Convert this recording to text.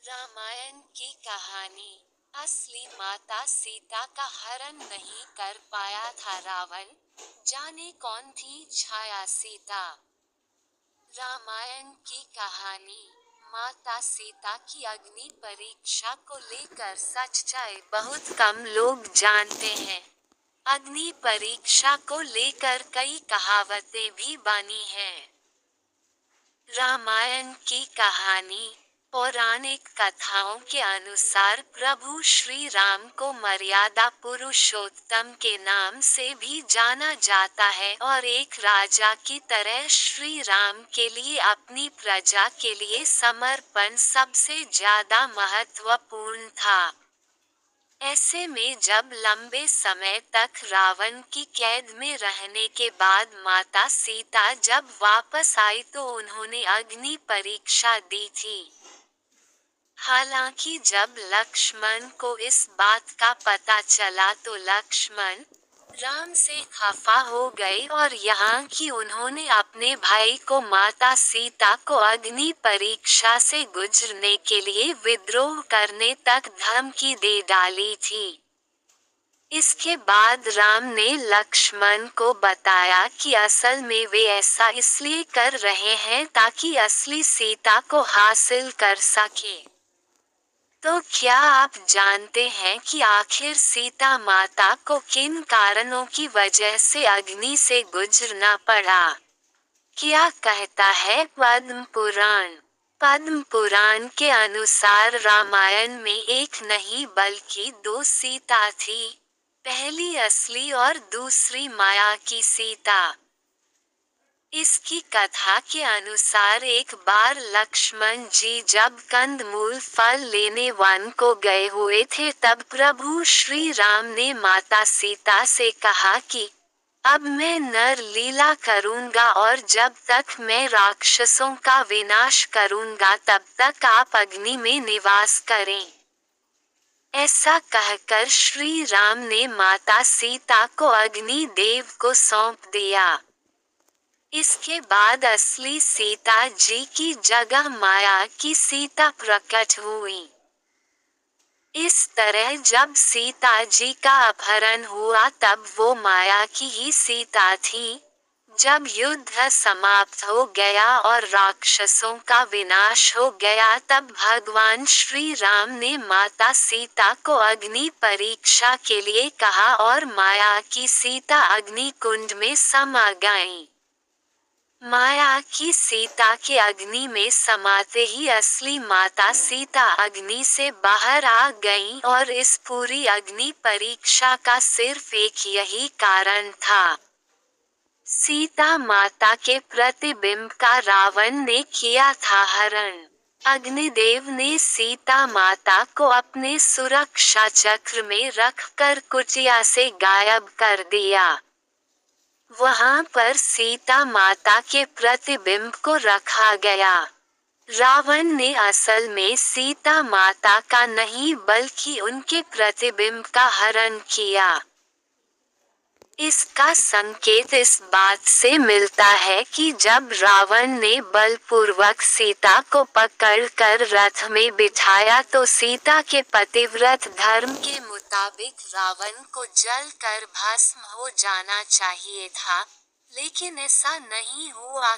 रामायण की कहानी। असली माता सीता का हरण नहीं कर पाया था रावण, जाने कौन थी छाया सीता। रामायण की कहानी। माता सीता की अग्नि परीक्षा को लेकर सच्चाई बहुत कम लोग जानते हैं। अग्नि परीक्षा को लेकर कई कहावतें भी बनी हैं। रामायण की कहानी। पौराणिक कथाओं के अनुसार प्रभु श्री राम को मर्यादा पुरुषोत्तम के नाम से भी जाना जाता है और एक राजा की तरह श्री राम के लिए अपनी प्रजा के लिए समर्पण सबसे ज्यादा महत्वपूर्ण था। ऐसे में जब लंबे समय तक रावण की कैद में रहने के बाद माता सीता जब वापस आई तो उन्होंने अग्नि परीक्षा दी थी। हालांकि जब लक्ष्मण को इस बात का पता चला तो लक्ष्मण राम से खफा हो गए और यहाँ कि उन्होंने अपने भाई को माता सीता को अग्नि परीक्षा से गुजरने के लिए विद्रोह करने तक धमकी दे डाली थी। इसके बाद राम ने लक्ष्मण को बताया कि असल में वे ऐसा इसलिए कर रहे हैं ताकि असली सीता को हासिल कर सके। तो क्या आप जानते हैं कि आखिर सीता माता को किन कारणों की वजह से अग्नि से गुजरना पड़ा? क्या कहता है पद्म पुराण? पद्म पुराण के अनुसार रामायण में एक नहीं बल्कि दो सीता थी, पहली असली और दूसरी माया की सीता। इसकी कथा के अनुसार एक बार लक्ष्मण जी जब कंदमूल फल लेने वन को गए हुए थे तब प्रभु श्री राम ने माता सीता से कहा कि अब मैं नर लीला करूंगा और जब तक मैं राक्षसों का विनाश करूंगा तब तक आप अग्नि में निवास करें। ऐसा कहकर श्री राम ने माता सीता को अग्नि देव को सौंप दिया। इसके बाद असली सीता जी की जगह माया की सीता प्रकट हुई। इस तरह जब सीता जी का अपहरण हुआ तब वो माया की ही सीता थी। जब युद्ध समाप्त हो गया और राक्षसों का विनाश हो गया तब भगवान श्री राम ने माता सीता को अग्नि परीक्षा के लिए कहा और माया की सीता अग्नि कुंड में समा गईं। माया की सीता के अग्नि में समाते ही असली माता सीता अग्नि से बाहर आ गईं और इस पूरी अग्नि परीक्षा का सिर्फ एक यही कारण था। सीता माता के प्रतिबिंब का रावण ने किया था हरण। अग्निदेव ने सीता माता को अपने सुरक्षा चक्र में रखकर कुटिया से गायब कर दिया। वहां पर सीता माता के प्रतिबिंब को रखा गया। रावण ने असल में सीता माता का नहीं बल्कि उनके प्रतिबिंब का हरण किया। इसका संकेत इस बात से मिलता है कि जब रावण ने बलपूर्वक सीता को पकड़कर रथ में बिठाया तो सीता के पतिव्रत धर्म के मुताबिक रावण को जलकर भस्म हो जाना चाहिए था, लेकिन ऐसा नहीं हुआ